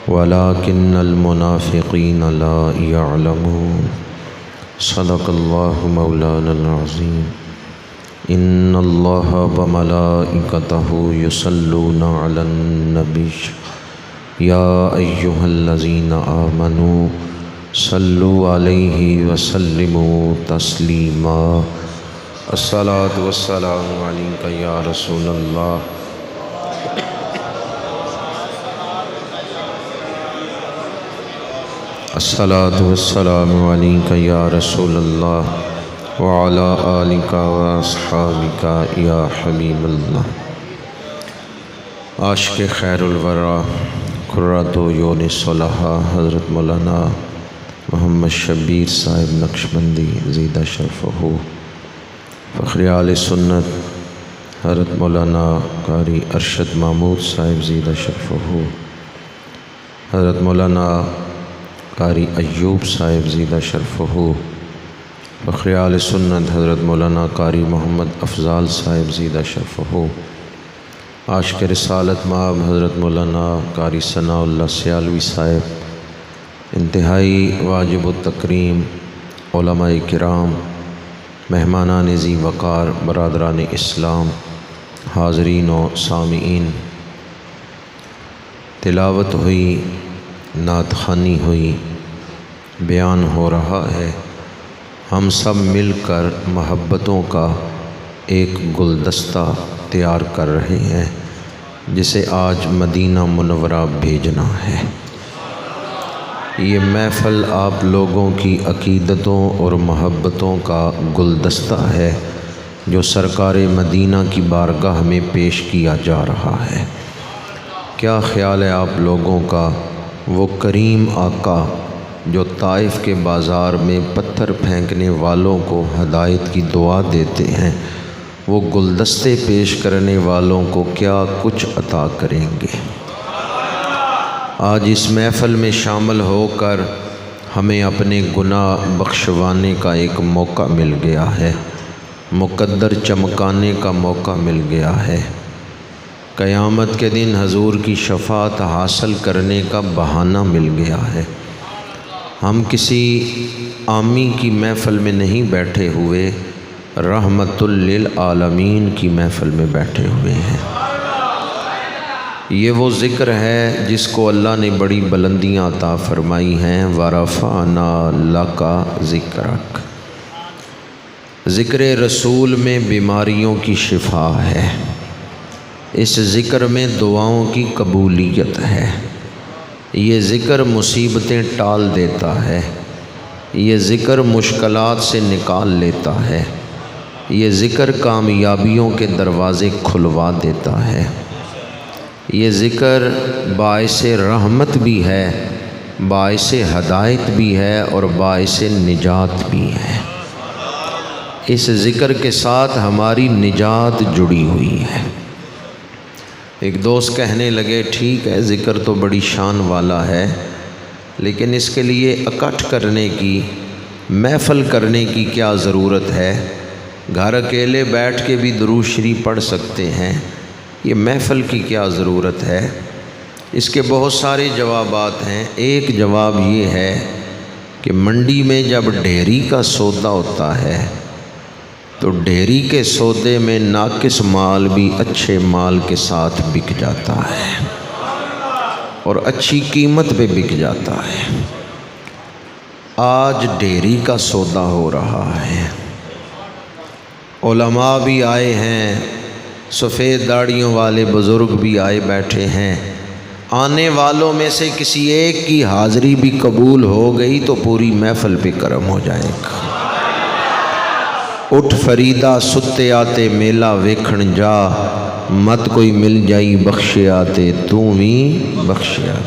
ولكن المنافقين لا يعلمون صدق الله مولانا العظيم إن الله وملائكته يصلون على النبي يا أيها الذين آمنوا صلوا عليه وسلموا تسليما الصلاة والسلام عليك يا رسول الله الصلاة والسلام عليك يا رسول الله وعلى آلك وأصحابك يا حبيب الله عاشق خیر الورا قرۃ عیون الصلحاء حضرت مولانا محمد شبیر صاحب نقشبندی زیدہ شرفہ فخر آل سنت حضرت مولانا قاری ارشد محمود صاحب زیدہ شرفہ حضرت مولانا قاری ایوب صاحب زیدہ شرفہ فخر آل سنت حضرت مولانا قاری محمد افضال صاحب زیدہ شرفہ عاشق رسالت مآب حضرت مولانا قاری ثناء اللہ سیالوی صاحب انتہائی واجب التکریم علماء کرام مہمانان ذی وقار برادران اسلام حاضرین و سامعین تلاوت ہوئی نعت خوانی ہوئی بیان ہو رہا ہے ہم سب مل کر محبتوں کا ایک گلدستہ تیار کر رہے ہیں جسے آج مدینہ منورہ بھیجنا ہے یہ محفل آپ لوگوں کی عقیدتوں اور محبتوں کا گلدستہ ہے جو سرکار مدینہ کی بارگاہ میں پیش کیا جا رہا ہے کیا خیال ہے آپ لوگوں کا وہ کریم آقا جو طائف کے بازار میں پتھر پھینکنے والوں کو ہدایت کی دعا دیتے ہیں وہ گلدستے پیش کرنے والوں کو کیا کچھ عطا کریں گے آج اس محفل میں شامل ہو کر ہمیں اپنے گناہ بخشوانے کا ایک موقع مل گیا ہے مقدر چمکانے کا موقع مل گیا ہے قیامت کے دن حضور کی شفاعت حاصل کرنے کا بہانہ مل گیا ہے ہم کسی عامی کی محفل میں نہیں بیٹھے ہوئے رحمت للعالمین کی محفل میں بیٹھے ہوئے ہیں یہ وہ ذکر ہے جس کو اللہ نے بڑی بلندیاں عطا فرمائی ہیں وَرَفَعْنَا لَكَ ذِكْرَكَ ذکر رسول میں بیماریوں کی شفا ہے اس ذکر میں دعاؤں کی قبولیت ہے یہ ذکر مصیبتیں ٹال دیتا ہے یہ ذکر مشکلات سے نکال لیتا ہے یہ ذکر کامیابیوں کے دروازے کھلوا دیتا ہے یہ ذکر باعث رحمت بھی ہے باعث ہدایت بھی ہے اور باعث نجات بھی ہے اس ذکر کے ساتھ ہماری نجات جڑی ہوئی ہے ایک دوست کہنے لگے ٹھیک ہے ذکر تو بڑی شان والا ہے لیکن اس کے لیے اکٹھ کرنے کی محفل کرنے کی کیا ضرورت ہے گھر اکیلے بیٹھ کے بھی درود شریف پڑھ سکتے ہیں یہ محفل کی کیا ضرورت ہے اس کے بہت سارے جوابات ہیں ایک جواب یہ ہے کہ منڈی میں جب ڈھیری کا سودا ہوتا ہے تو ڈھیری کے سودے میں ناقص مال بھی اچھے مال کے ساتھ بک جاتا ہے اور اچھی قیمت پہ بک جاتا ہے آج ڈھیری کا سودا ہو رہا ہے علماء بھی آئے ہیں سفید داڑھیوں والے بزرگ بھی آئے بیٹھے ہیں آنے والوں میں سے کسی ایک کی حاضری بھی قبول ہو گئی تو پوری محفل پہ کرم ہو جائے گا اٹھ فریدا ستے آتے میلہ ویکھن جا مت کوئی مل جائی بخشے آتے توں وی بخشے آ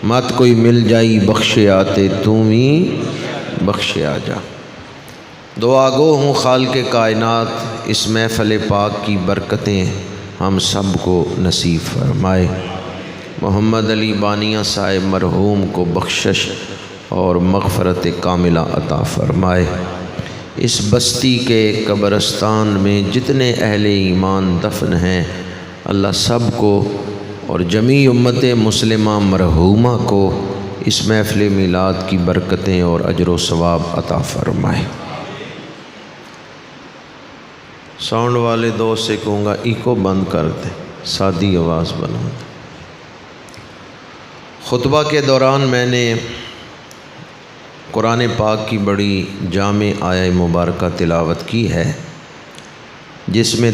مت کوئی مل جائی بخشے آتے توں وی بخشے آ جا دعا گو ہوں خالق کائنات اس محفل پاک کی برکتیں ہم سب کو نصیب فرمائے محمد علی بانیہ صاحب مرحوم کو بخشش اور مغفرت کاملہ عطا فرمائے اس بستی کے قبرستان میں جتنے اہل ایمان دفن ہیں اللہ سب کو اور جمیع امت مسلمہ مرحومہ کو اس محفل میلاد کی برکتیں اور اجر و ثواب عطا فرمائے۔ ساؤنڈ والے دوست سے کہوں گا ایکو بند کر دیں، سادی آواز بنا دیں۔ خطبہ کے دوران میں نے قرآن پاک کی بڑی جامع آیہ مبارکہ تلاوت کی ہے، جس میں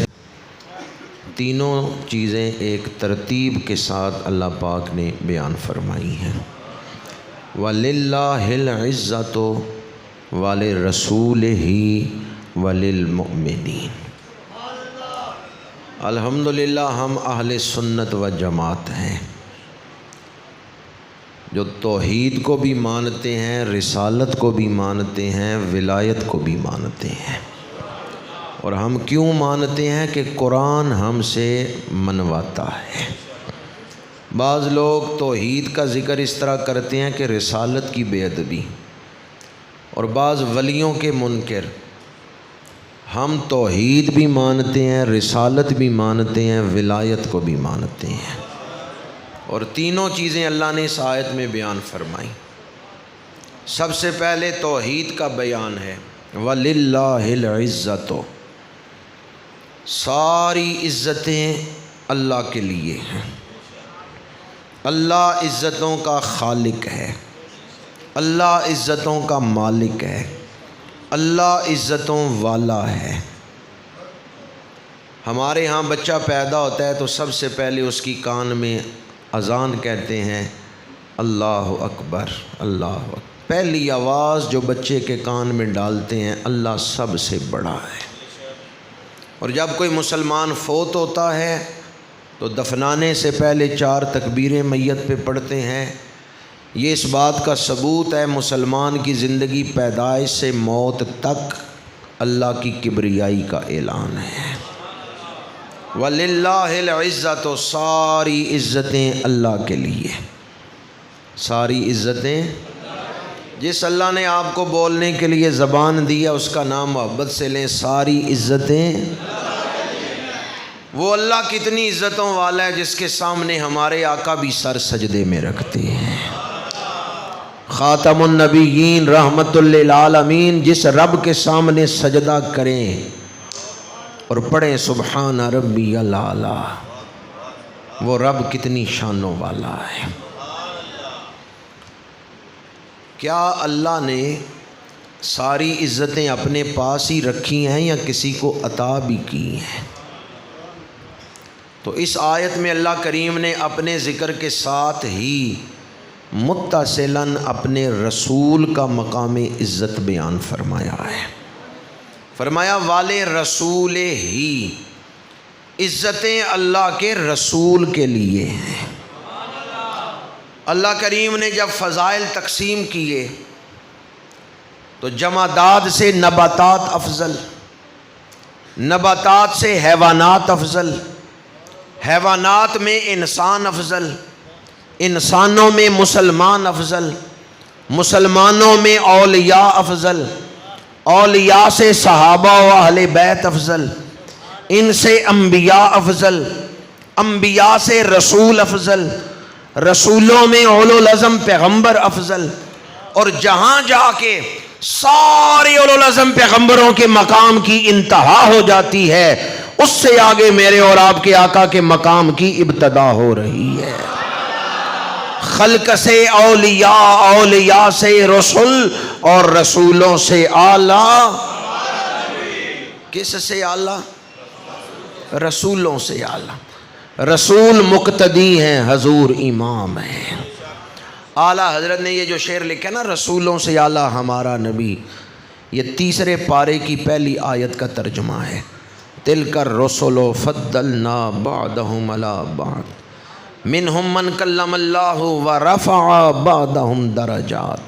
تینوں چیزیں ایک ترتیب کے ساتھ اللہ پاک نے بیان فرمائی ہیں۔ وَلِلَّهِ الْعِزَّةُ وَلِرَسُولِهِ وَلِلْمُؤْمِنِينَ۔ الحمدللہ ہم اہل سنت و جماعت ہیں، جو توحید کو بھی مانتے ہیں، رسالت کو بھی مانتے ہیں، ولایت کو بھی مانتے ہیں۔ اور ہم کیوں مانتے ہیں کہ قرآن ہم سے منواتا ہے۔ بعض لوگ توحید کا ذکر اس طرح کرتے ہیں کہ رسالت کی بے ادبی، اور بعض ولیوں کے منکر۔ ہم توحید بھی مانتے ہیں، رسالت بھی مانتے ہیں، ولایت کو بھی مانتے ہیں، اور تینوں چیزیں اللہ نے اس آیت میں بیان فرمائی۔ سب سے پہلے توحید کا بیان ہے، وَلِلَّهِ الْعِزَّةُ، ساری عزتیں اللہ کے لیے ہیں۔ اللہ عزتوں کا خالق ہے، اللہ عزتوں کا مالک ہے، اللہ عزتوں والا ہے۔ ہمارے ہاں بچہ پیدا ہوتا ہے تو سب سے پہلے اس کی کان میں اذان کہتے ہیں، اللہ اکبر، اللہ اکبر۔ پہلی آواز جو بچے کے کان میں ڈالتے ہیں، اللہ سب سے بڑا ہے۔ اور جب کوئی مسلمان فوت ہوتا ہے تو دفنانے سے پہلے 4 تکبیریں میت پہ پڑھتے ہیں۔ یہ اس بات کا ثبوت ہے مسلمان کی زندگی پیدائش سے موت تک اللہ کی کبریائی کا اعلان ہے۔ وَلِلَّهِ الْعِزَّةُ، ساری عزتیں اللہ کے لیے، ساری عزتیں۔ جس اللہ نے آپ کو بولنے کے لیے زبان دی ہے اس کا نام محبت سے لیں، ساری عزتیں۔ وہ اللہ کتنی عزتوں والا ہے جس کے سامنے ہمارے آقا بھی سر سجدے میں رکھتے ہیں۔ خاتم النبیین رحمت للعالمین جس رب کے سامنے سجدہ کریں اور پڑھیں سبحان ربی الاعلیٰ، وہ رب کتنی شانوں والا ہے۔ کیا اللہ نے ساری عزتیں اپنے پاس ہی رکھی ہیں یا کسی کو عطا بھی کی ہیں؟ تو اس آیت میں اللہ کریم نے اپنے ذکر کے ساتھ ہی متصلاً اپنے رسول کا مقام عزت بیان فرمایا ہے۔ فرمایا والے رسول ہی، عزتیں اللہ کے رسول کے لیے ہیں۔ اللہ کریم نے جب فضائل تقسیم کیے تو جمادات سے نباتات افضل، نباتات سے حیوانات افضل، حیوانات میں انسان افضل، انسانوں میں مسلمان افضل، مسلمانوں میں اولیاء افضل، اولیاء سے صحابہ و اہل بیت افضل، ان سے انبیاء افضل، انبیاء سے رسول افضل، رسولوں میں اولو العزم پیغمبر افضل، اور جہاں جا کے سارے اولو العزم پیغمبروں کے مقام کی انتہا ہو جاتی ہے، اس سے آگے میرے اور آپ کے آقا کے مقام کی ابتدا ہو رہی ہے۔ خلق سے اولیاء، اولیاء سے رسول، اور رسولوں سے اعلیٰ۔ کس سے اعلیٰ؟ رسولوں سے اعلیٰ۔ رسول مقتدی ہیں، حضور امام ہیں۔ اعلیٰ حضرت نے یہ جو شعر لکھا نا، رسولوں سے اعلیٰ ہمارا نبی، یہ 3 پارے کی پہلی آیت کا ترجمہ ہے۔ تِلْكَ الرُّسُلُ فَضَّلْنَا بَعْضَهُمْ عَلَىٰ بَعْضٍ مِّنْهُمْ مَنْ كَلَّمَ اللَّهُ وَرَفَعَ بَعْضَهُمْ دَرَجَاتٍ۔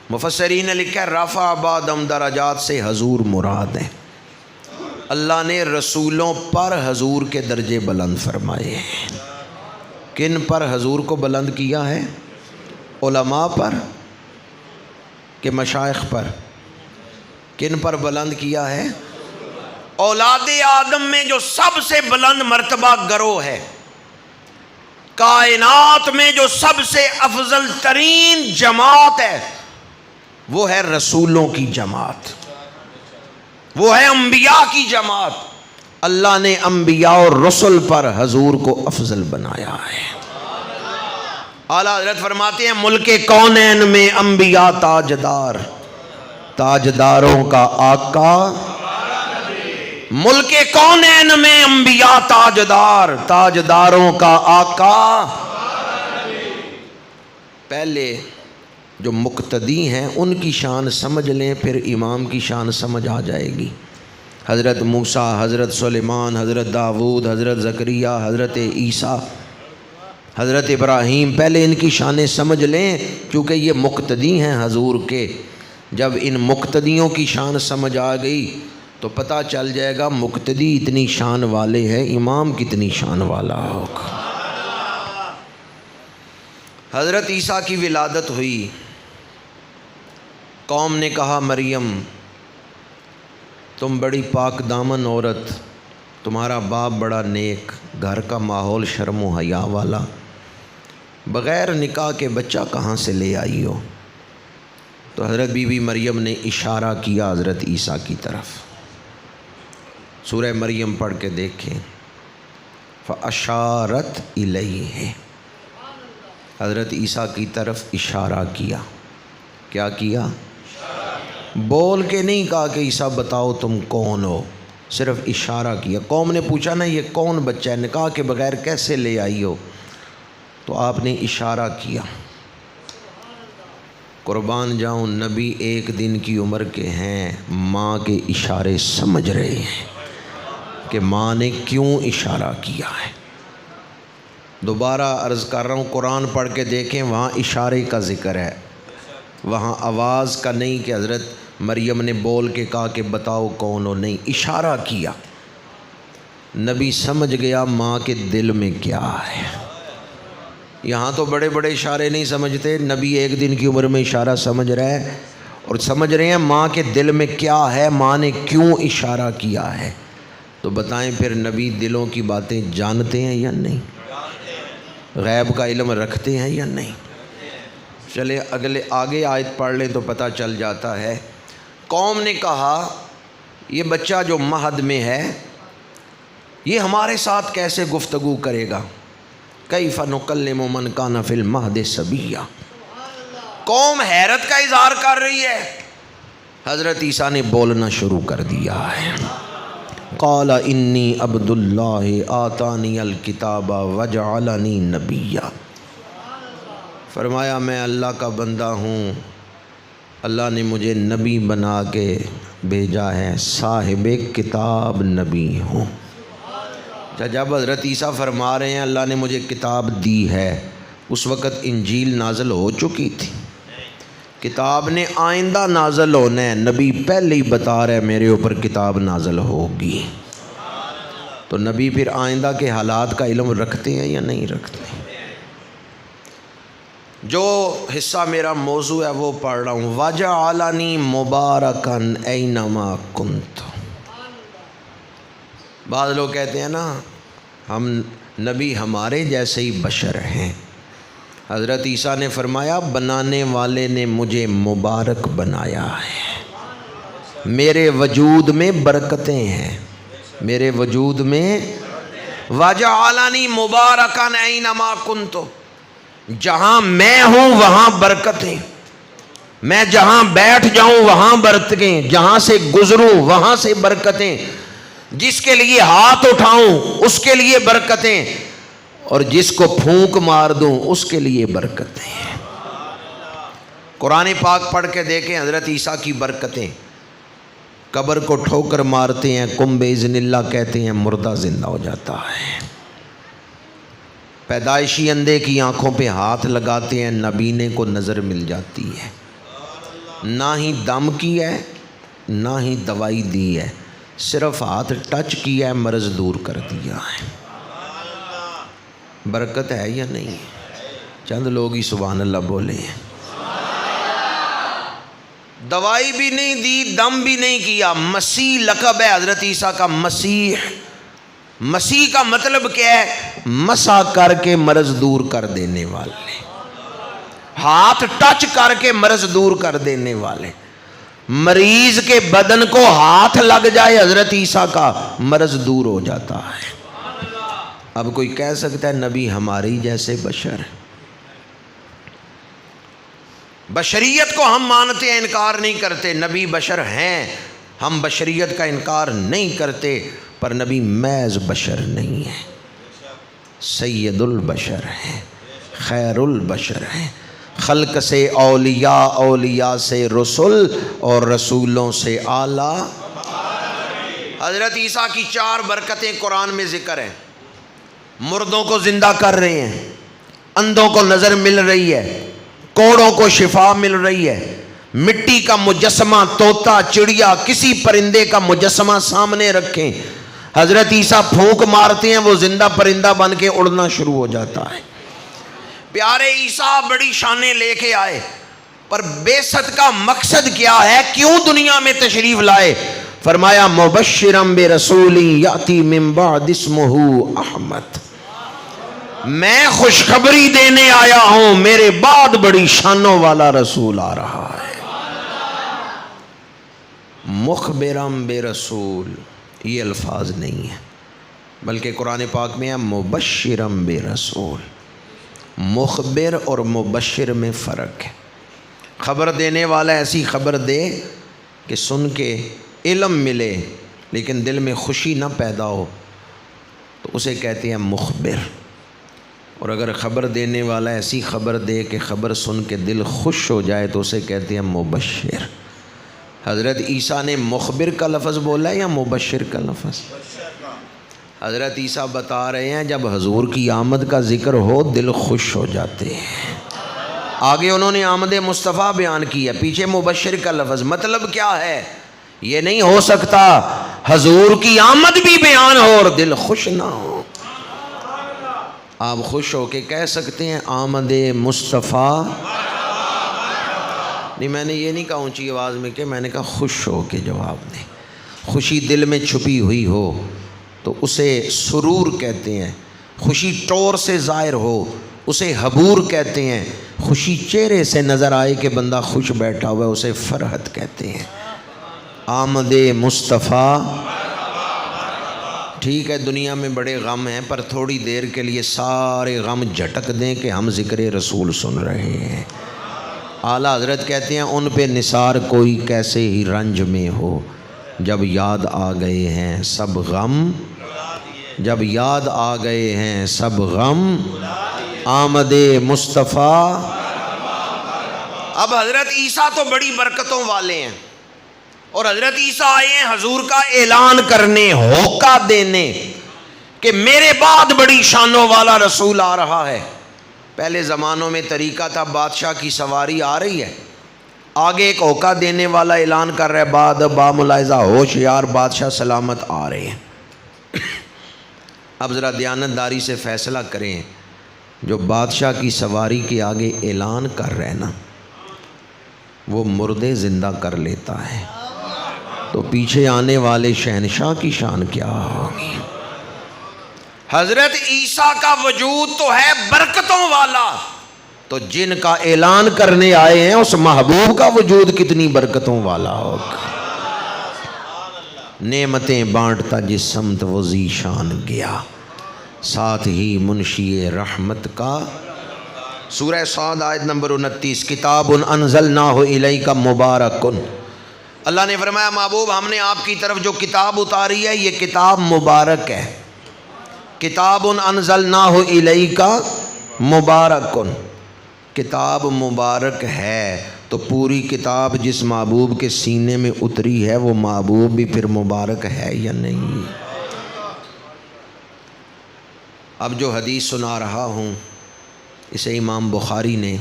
مفسرین نے لکھا رفع بعضهم درجات سے حضور مراد ہے۔ اللہ نے رسولوں پر حضور کے درجے بلند فرمائے ہیں۔ کن پر حضور کو بلند کیا ہے؟ علماء پر کہ مشائخ پر؟ کن پر بلند کیا ہے؟ اولاد آدم میں جو سب سے بلند مرتبہ گروہ ہے کائنات میں جو سب سے افضل ترین جماعت ہے وہ ہے رسولوں کی جماعت، وہ ہے انبیاء کی جماعت۔ اللہ نے انبیاء اور رسل پر حضور کو افضل بنایا ہے۔ اعلیٰ حضرت فرماتے ہیں ملک کونین میں انبیاء تاجدار، تاجداروں کا آقا ملک کونین میں انبیاء تاجدار، تاجداروں کا آقا۔ پہلے جو مقتدی ہیں ان کی شان سمجھ لیں، پھر امام کی شان سمجھ آ جائے گی۔ حضرت موسیٰ، حضرت سلیمان، حضرت داؤد، حضرت زکریا، حضرت عیسیٰ، حضرت ابراہیم، پہلے ان کی شانیں سمجھ لیں کیونکہ یہ مقتدی ہیں حضور کے۔ جب ان مقتدیوں کی شان سمجھ آ گئی تو پتہ چل جائے گا مقتدی اتنی شان والے ہیں، امام کتنی شان والا ہوگا۔ حضرت عیسیٰ کی ولادت ہوئی، قوم نے کہا مریم تم بڑی پاک دامن عورت، تمہارا باپ بڑا نیک، گھر کا ماحول شرم و حیا والا، بغیر نکاح کے بچہ کہاں سے لے آئی ہو؟ تو حضرت بی بی مریم نے اشارہ کیا حضرت عیسیٰ کی طرف۔ سورہ مریم پڑھ کے دیکھیں، فَأَشَارَتْ إِلَيْهِ، حضرت عیسیٰ کی طرف اشارہ کیا۔ کیا کیا؟ بول کے نہیں کہا کہ عیسیٰ بتاؤ تم کون ہو، صرف اشارہ کیا۔ قوم نے پوچھا نا یہ کون بچہ ہے، نکاح کے بغیر کیسے لے آئی ہو؟ تو آپ نے اشارہ کیا۔ قربان جاؤں نبی ایک دن کی عمر کے ہیں، ماں کے اشارے سمجھ رہے ہیں کہ ماں نے کیوں اشارہ کیا ہے۔ دوبارہ عرض کر رہا ہوں قرآن پڑھ کے دیکھیں، وہاں اشارے کا ذکر ہے، وہاں آواز کا نہیں کہ حضرت مریم نے بول کے کہا کہ بتاؤ کون ہو، نہیں، اشارہ کیا۔ نبی سمجھ گیا ماں کے دل میں کیا ہے۔ یہاں تو بڑے بڑے اشارے نہیں سمجھتے، نبی ایک دن کی عمر میں اشارہ سمجھ رہا ہے اور سمجھ رہے ہیں ماں کے دل میں کیا ہے، ماں نے کیوں اشارہ کیا ہے۔ تو بتائیں پھر نبی دلوں کی باتیں جانتے ہیں یا نہیں؟ غیب کا علم رکھتے ہیں یا نہیں؟ چلے آگے آیت پڑھ لیں تو پتہ چل جاتا ہے۔ قوم نے کہا یہ بچہ جو مہد میں ہے یہ ہمارے ساتھ کیسے گفتگو کرے گا؟ کیف نکلم من کان فی المہد صبیا۔ قوم حیرت کا اظہار کر رہی ہے، حضرت عیسیٰ نے بولنا شروع کر دیا ہے۔ قال انی عبد اللہ آتانی الکتاب وجعلنی نبیا، فرمایا میں اللہ کا بندہ ہوں، اللہ نے مجھے نبی بنا کے بھیجا ہے، صاحب کتاب نبی ہوں۔ جب حضرت عیسیٰ فرما رہے ہیں اللہ نے مجھے کتاب دی ہے، اس وقت انجیل نازل ہو چکی تھی، کتاب نے آئندہ نازل ہونا ہے، نبی پہلے ہی بتا رہے ہیں میرے اوپر کتاب نازل ہوگی۔ تو نبی پھر آئندہ کے حالات کا علم رکھتے ہیں یا نہیں رکھتے؟ جو حصہ میرا موضوع ہے وہ پڑھ رہا ہوں۔ وَجَعَلَنِي مُبَارَكًا أَيْنَمَا كُنْتُ۔ بعض لوگ کہتے ہیں نا ہم نبی ہمارے جیسے ہی بشر ہیں، حضرت عیسیٰ نے فرمایا بنانے والے نے مجھے مبارک بنایا ہے، میرے وجود میں برکتیں ہیں، میرے وجود میں وَجَعَلَنِي مُبَارَكًا أَيْنَمَا كُنْتُ، جہاں میں ہوں وہاں برکتیں، میں جہاں بیٹھ جاؤں وہاں برکتیں، جہاں سے گزروں وہاں سے برکتیں، جس کے لیے ہاتھ اٹھاؤں اس کے لیے برکتیں، اور جس کو پھونک مار دوں اس کے لیے برکتیں۔ قرآن پاک پڑھ کے دیکھیں حضرت عیسیٰ کی برکتیں، قبر کو ٹھوکر مارتے ہیں، قم بإذن اللہ کہتے ہیں، مردہ زندہ ہو جاتا ہے، پیدائشی اندھے کی آنکھوں پہ ہاتھ لگاتے ہیں، نابینے کو نظر مل جاتی ہے، نہ ہی دم کی ہے نہ ہی دوائی دی ہے، صرف ہاتھ ٹچ کیا ہے، مرض دور کر دیا ہے۔ برکت ہے یا نہیں؟ چند لوگ ہی سبحان اللہ بولے ہیں۔ دوائی بھی نہیں دی، دم بھی نہیں کیا، مسیح لقب ہے حضرت عیسیٰ کا، مسیح۔ مسیح کا مطلب کیا ہے؟ مسا کر کے مرض دور کر دینے والے، ہاتھ ٹچ کر کے مرض دور کر دینے والے۔ مریض کے بدن کو ہاتھ لگ جائے حضرت عیسیٰ کا، مرض دور ہو جاتا ہے۔ اب کوئی کہہ سکتا ہے نبی ہماری جیسے بشر ہے؟ بشریت کو ہم مانتے ہیں، انکار نہیں کرتے، نبی بشر ہیں، ہم بشریت کا انکار نہیں کرتے، پر نبی محض بشر نہیں ہے، سید البشر ہیں، خیر البشر ہیں، خلق سے اولیاء، اولیاء سے رسول، اور رسولوں سے اعلیٰ۔ حضرت عیسیٰ کی 4 برکتیں قرآن میں ذکر ہیں۔ مردوں کو زندہ کر رہے ہیں، اندھوں کو نظر مل رہی ہے، کوڑوں کو شفا مل رہی ہے، مٹی کا مجسمہ، طوطا، چڑیا، کسی پرندے کا مجسمہ سامنے رکھیں، حضرت عیسیٰ پھونک مارتے ہیں، وہ زندہ پرندہ بن کے اڑنا شروع ہو جاتا ہے۔ پیارے عیسیٰ بڑی شانیں لے کے آئے، پر بعثت کا مقصد کیا ہے؟ کیوں دنیا میں تشریف لائے؟ فرمایا مبشرم برسول یاتی من بعد اسمہ احمد، میں خوشخبری دینے آیا ہوں، میرے بعد بڑی شانوں والا رسول آ رہا ہے۔ مخبرم برسول، یہ الفاظ نہیں ہیں، بلکہ قرآن پاک میں ہے مبشرم برسول۔ مخبر اور مبشر میں فرق ہے۔ خبر دینے والا ایسی خبر دے کہ سن کے علم ملے لیکن دل میں خوشی نہ پیدا ہو، تو اسے کہتے ہیں مخبر۔ اور اگر خبر دینے والا ایسی خبر دے کہ خبر سن کے دل خوش ہو جائے تو اسے کہتے ہیں مبشر۔ حضرت عیسیٰ نے مخبر کا لفظ بولا ہے یا مبشر کا لفظ؟ حضرت عیسیٰ بتا رہے ہیں جب حضور کی آمد کا ذکر ہو دل خوش ہو جاتے ہیں۔ آگے انہوں نے آمد مصطفیٰ بیان کیا، پیچھے مبشر کا لفظ۔ مطلب کیا ہے؟ یہ نہیں ہو سکتا حضور کی آمد بھی بیان ہو اور دل خوش نہ ہو۔ آپ خوش ہو کے کہہ سکتے ہیں آمد مصطفیٰ؟ نہیں، میں نے یہ نہیں کہا اونچی آواز میں، کہ میں نے کہا خوش ہو کے جواب دیں۔ خوشی دل میں چھپی ہوئی ہو تو اسے سرور کہتے ہیں، خوشی ٹور سے ظاہر ہو اسے حبور کہتے ہیں، خوشی چہرے سے نظر آئے کہ بندہ خوش بیٹھا ہوا ہے اسے فرحت کہتے ہیں۔ آمد مصطفیٰ، ٹھیک ہے دنیا میں بڑے غم ہیں، پر تھوڑی دیر کے لیے سارے غم جھٹک دیں کہ ہم ذکر رسول سن رہے ہیں۔ اعلیٰ حضرت کہتے ہیں ان پہ نثار کوئی کیسے ہی رنج میں ہو، جب یاد آ گئے ہیں سب غم، جب یاد آ گئے ہیں سب غم، آمد مصطفیٰ۔ اب حضرت عیسیٰ تو بڑی برکتوں والے ہیں، اور حضرت عیسیٰ آئے ہیں حضور کا اعلان کرنے، ہوکا دینے کہ میرے بعد بڑی شانوں والا رسول آ رہا ہے۔ پہلے زمانوں میں طریقہ تھا بادشاہ کی سواری آ رہی ہے، آگے ایک ہوکا دینے والا اعلان کر رہا ہے، بعد با ملاحظہ ہوشیار بادشاہ سلامت آ رہے ہیں۔ اب ذرا دیانتداری سے فیصلہ کریں، جو بادشاہ کی سواری کے آگے اعلان کر رہے ہیں نا، وہ مردے زندہ کر لیتا ہے، تو پیچھے آنے والے شہنشاہ کی شان کیا ہوگی؟ حضرت عیسیٰ کا وجود تو ہے برکتوں والا، تو جن کا اعلان کرنے آئے ہیں اس محبوب کا وجود کتنی برکتوں والا ہوگا۔ نعمتیں بانٹتا جس سمت وہ ذیشان گیا، ساتھ ہی منشی رحمت کا۔ سورہ صاد آیت نمبر 29، کتاب انزلناہ الیک مبارک۔ اللہ نے فرمایا محبوب ہم نے آپ کی طرف جو کتاب اتاری ہے یہ کتاب مبارک ہے۔ کتاب انزلناہ الیک مبارک، کتاب مبارک ہے، تو پوری کتاب جس محبوب کے سینے میں اتری ہے وہ محبوب بھی پھر مبارک ہے یا نہیں؟ اب جو حدیث سنا رہا ہوں اسے امام بخاری نے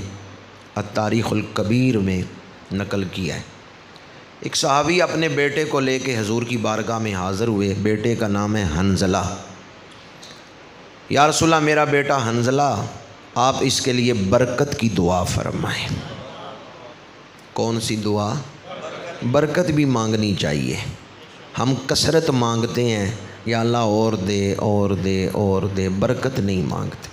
التاریخ الکبیر میں نقل کیا ہے۔ ایک صحابی اپنے بیٹے کو لے کے حضور کی بارگاہ میں حاضر ہوئے، بیٹے کا نام ہے حنظلہ۔ یا رسول اللہ میرا بیٹا حنظلہ، آپ اس کے لیے برکت کی دعا فرمائیں۔ کون سی دعا؟ برکت بھی مانگنی چاہیے۔ ہم کثرت مانگتے ہیں یا اللہ اور دے اور دے اور دے، برکت نہیں مانگتے۔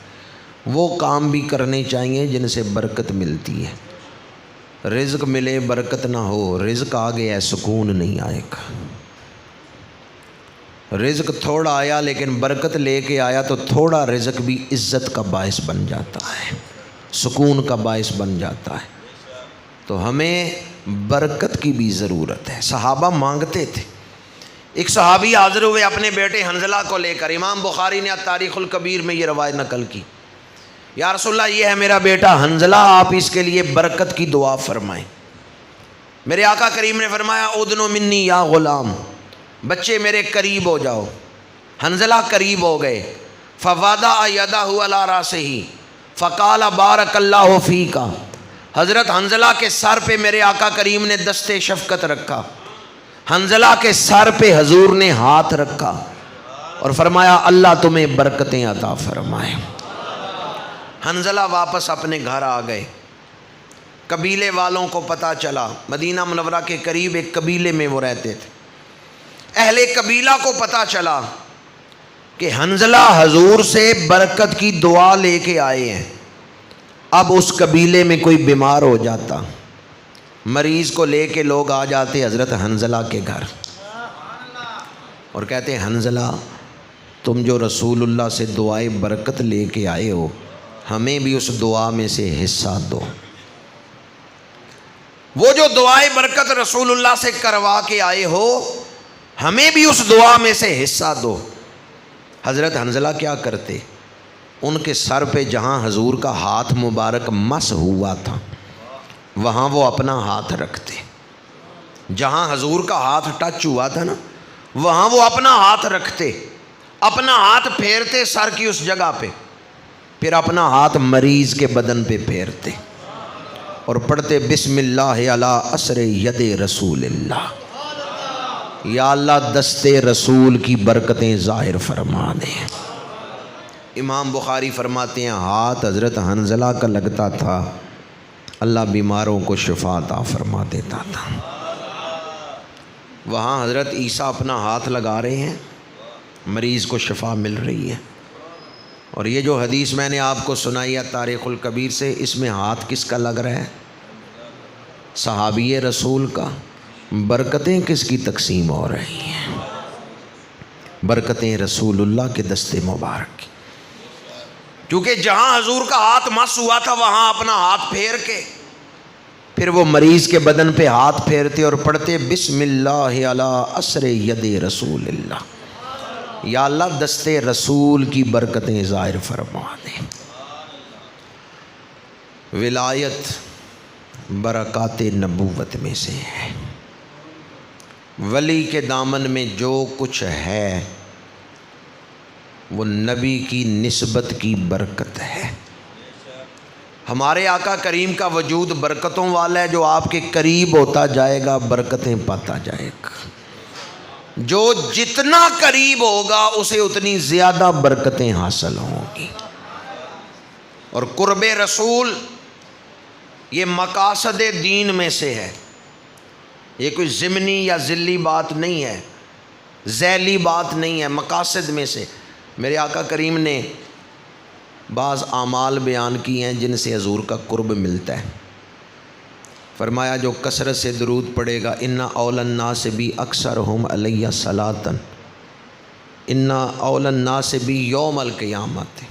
وہ کام بھی کرنے چاہیے جن سے برکت ملتی ہے۔ رزق ملے برکت نہ ہو، رزق آ گیا سکون نہیں آئے گا۔ رزق تھوڑا آیا لیکن برکت لے کے آیا تو تھوڑا رزق بھی عزت کا باعث بن جاتا ہے، سکون کا باعث بن جاتا ہے۔ تو ہمیں برکت کی بھی ضرورت ہے۔ صحابہ مانگتے تھے۔ ایک صحابی حاضر ہوئے اپنے بیٹے حنظلہ کو لے کر، امام بخاری نے تاریخ الکبیر میں یہ روایت نقل کی، یا رسول اللہ یہ ہے میرا بیٹا حنظلہ، آپ اس کے لیے برکت کی دعا فرمائیں۔ میرے آقا کریم نے فرمایا ادنو منی یا غلام، بچے میرے قریب ہو جاؤ۔ حنظلہ قریب ہو گئے۔ فوضع یدہ علی راسہ فقال بارک اللہ فیک، حضرت حنظلہ کے سر پہ میرے آقا کریم نے دست شفقت رکھا، حنظلہ کے سر پہ حضور نے ہاتھ رکھا اور فرمایا اللہ تمہیں برکتیں عطا فرمائے۔ حنظلہ واپس اپنے گھر آ گئے۔ قبیلے والوں کو پتہ چلا، مدینہ منورہ کے قریب ایک قبیلے میں وہ رہتے تھے، اہل قبیلہ کو پتہ چلا کہ حنظلہ حضور سے برکت کی دعا لے کے آئے ہیں۔ اب اس قبیلے میں کوئی بیمار ہو جاتا، مریض کو لے کے لوگ آ جاتے حضرت حنظلہ کے گھر اور کہتے حنظلہ تم جو رسول اللہ سے دعائے برکت لے کے آئے ہو، ہمیں بھی اس دعا میں سے حصہ دو۔ وہ جو دعائے برکت رسول اللہ سے کروا کے آئے ہو، ہمیں بھی اس دعا میں سے حصہ دو۔ حضرت حنظلہ کیا کرتے؟ ان کے سر پہ جہاں حضور کا ہاتھ مبارک مس ہوا تھا وہاں وہ اپنا ہاتھ رکھتے، جہاں حضور کا ہاتھ ٹچ ہوا تھا نا وہاں وہ اپنا ہاتھ رکھتے، اپنا ہاتھ پھیرتے سر کی اس جگہ پہ، پھر اپنا ہاتھ مریض کے بدن پہ پھیرتے اور پڑھتے بسم اللہ علی اثر ید رسول اللہ، یا اللہ دستے رسول کی برکتیں ظاہر فرما دیں۔ امام بخاری فرماتے ہیں ہاتھ حضرت حنظلہ کا لگتا تھا، اللہ بیماروں کو شفا عطا فرما دیتا تھا۔ وہاں حضرت عیسیٰ اپنا ہاتھ لگا رہے ہیں، مریض کو شفا مل رہی ہے۔ اور یہ جو حدیث میں نے آپ کو سنائی ہے تاریخ الکبیر سے، اس میں ہاتھ کس کا لگ رہا ہے؟ صحابی رسول کا۔ برکتیں کس کی تقسیم ہو رہی ہیں؟ برکتیں رسول اللہ کے دستے مبارک کی۔ کیونکہ جہاں حضور کا ہاتھ مس ہوا تھا وہاں اپنا ہاتھ پھیر کے پھر وہ مریض کے بدن پہ ہاتھ پھیرتے اور پڑھتے بسم اللہ علی اثر ید رسول اللہ، یا اللہ دستے رسول کی برکتیں ظاہر فرما دیں۔ ولایت برکات نبوت میں سے ہے۔ ولی کے دامن میں جو کچھ ہے وہ نبی کی نسبت کی برکت ہے۔ ہمارے آقا کریم کا وجود برکتوں والا ہے، جو آپ کے قریب ہوتا جائے گا برکتیں پاتا جائے گا، جو جتنا قریب ہوگا اسے اتنی زیادہ برکتیں حاصل ہوں گی۔ اور قرب رسول یہ مقاصد دین میں سے ہے، یہ کوئی ضمنی یا ذلی بات نہیں ہے، ذیلی بات نہیں ہے، مقاصد میں سے۔ میرے آقا کریم نے بعض اعمال بیان کی ہیں جن سے حضور کا قرب ملتا ہے۔ فرمایا جو کثرت سے درود پڑھے گا، ان اول الناس بی اکثرہم علیہ صلاۃ، ان اول الناس بی یوم القیامت،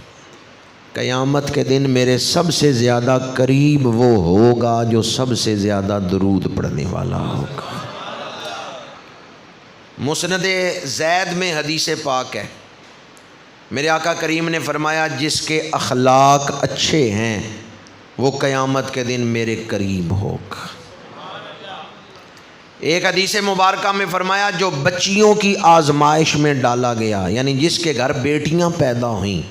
قیامت کے دن میرے سب سے زیادہ قریب وہ ہوگا جو سب سے زیادہ درود پڑھنے والا ہوگا۔ مسند زید میں حدیث پاک ہے، میرے آقا کریم نے فرمایا جس کے اخلاق اچھے ہیں وہ قیامت کے دن میرے قریب ہوگا۔ ایک حدیث مبارکہ میں فرمایا جو بچیوں کی آزمائش میں ڈالا گیا، یعنی جس کے گھر بیٹیاں پیدا ہوئیں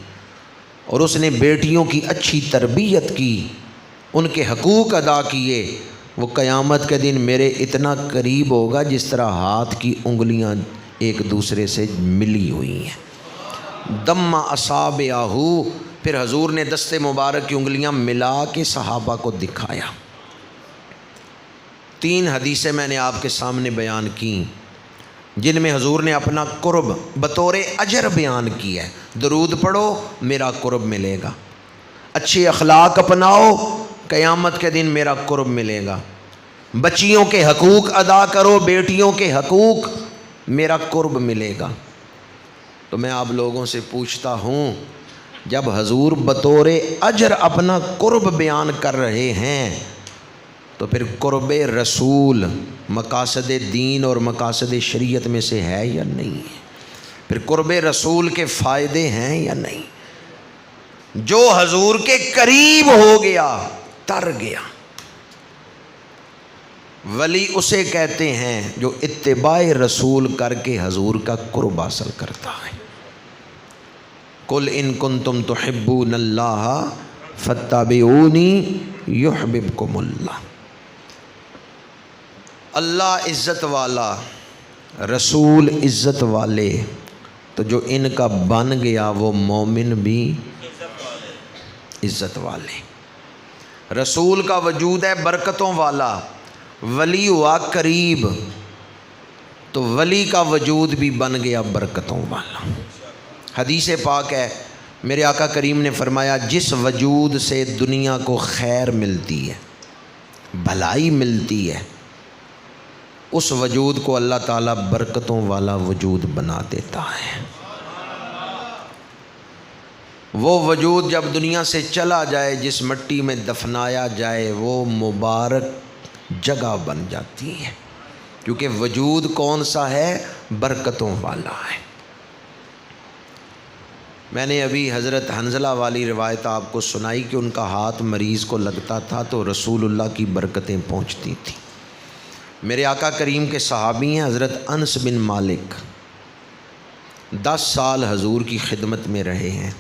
اور اس نے بیٹیوں کی اچھی تربیت کی، ان کے حقوق ادا کیے، وہ قیامت کے دن میرے اتنا قریب ہوگا جس طرح ہاتھ کی انگلیاں ایک دوسرے سے ملی ہوئی ہیں۔ دم اصابعہ، پھر حضور نے دست مبارک کی انگلیاں ملا کے صحابہ کو دکھایا۔ 3 حدیثیں میں نے آپ کے سامنے بیان کی۔ جن میں حضور نے اپنا قرب بطور اجر بیان کیا ہے. درود پڑھو میرا قرب ملے گا، اچھے اخلاق اپناؤ قیامت کے دن میرا قرب ملے گا، بچیوں کے حقوق ادا کرو، بیٹیوں کے حقوق، میرا قرب ملے گا. تو میں آپ لوگوں سے پوچھتا ہوں، جب حضور بطور اجر اپنا قرب بیان کر رہے ہیں تو پھر قرب رسول مقاصد دین اور مقاصد شریعت میں سے ہے یا نہیں ہے؟ پھر قرب رسول کے فائدے ہیں یا نہیں؟ جو حضور کے قریب ہو گیا تر گیا. ولی اسے کہتے ہیں جو اتباع رسول کر کے حضور کا قرب حاصل کرتا ہے. قل ان کنتم تحبون اللہ فاتبعونی یحببکم اللہ. اللہ عزت والا، رسول عزت والے، تو جو ان کا بن گیا وہ مومن بھی عزت والے. رسول کا وجود ہے برکتوں والا، ولی ہوا قریب تو ولی کا وجود بھی بن گیا برکتوں والا. حدیث پاک ہے، میرے آقا کریم نے فرمایا جس وجود سے دنیا کو خیر ملتی ہے، بھلائی ملتی ہے، اس وجود کو اللہ تعالیٰ برکتوں والا وجود بنا دیتا ہے. وہ وجود جب دنیا سے چلا جائے، جس مٹی میں دفنایا جائے، وہ مبارک جگہ بن جاتی ہے، کیونکہ وجود کون سا ہے؟ برکتوں والا ہے. میں نے ابھی حضرت حنظلہ والی روایت آپ کو سنائی کہ ان کا ہاتھ مریض کو لگتا تھا تو رسول اللہ کی برکتیں پہنچتی تھیں. میرے آقا کریم کے صحابی ہیں حضرت انس بن مالک، 10 سال حضور کی خدمت میں رہے ہیں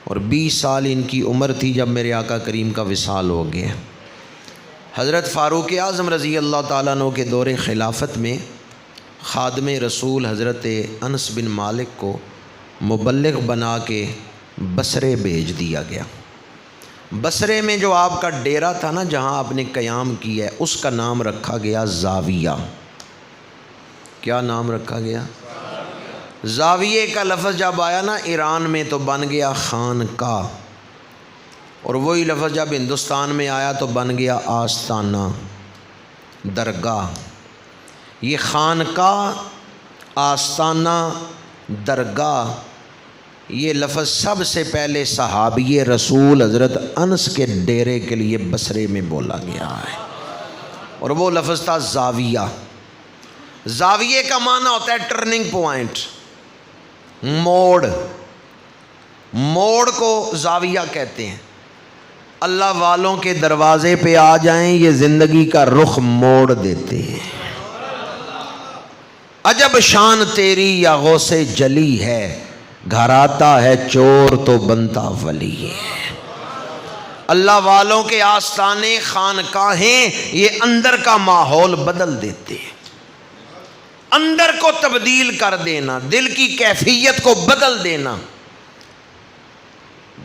اور 20 سال ان کی عمر تھی جب میرے آقا کریم کا وصال ہو گیا. حضرت فاروق اعظم رضی اللہ تعالیٰ عنہ کے دور خلافت میں خادم رسول حضرت انس بن مالک کو مبلغ بنا کے بصرے بھیج دیا گیا. بصرے میں جو آپ کا ڈیرا تھا نا، جہاں آپ نے قیام کیا ہے، اس کا نام رکھا گیا زاویہ. کیا نام رکھا گیا؟ زاویے کا لفظ جب آیا نا ایران میں تو بن گیا خانقاہ، اور وہی لفظ جب ہندوستان میں آیا تو بن گیا آستانہ، درگاہ. یہ خانقاہ، آستانہ، درگاہ، یہ لفظ سب سے پہلے صحابی رسول حضرت انس کے ڈیرے کے لیے بصرے میں بولا گیا ہے، اور وہ لفظ تھا زاویہ. زاویے کا معنی ہوتا ہے ٹرننگ پوائنٹ، موڑ. موڑ کو زاویہ کہتے ہیں. اللہ والوں کے دروازے پہ آ جائیں، یہ زندگی کا رخ موڑ دیتے ہیں. عجب شان تیری یا غوث جلی ہے، گھر آتا ہے چور تو بنتا ولی ہے. اللہ والوں کے آستانے، خانقاہیں، یہ اندر کا ماحول بدل دیتے ہیں. اندر کو تبدیل کر دینا، دل کی کیفیت کو بدل دینا.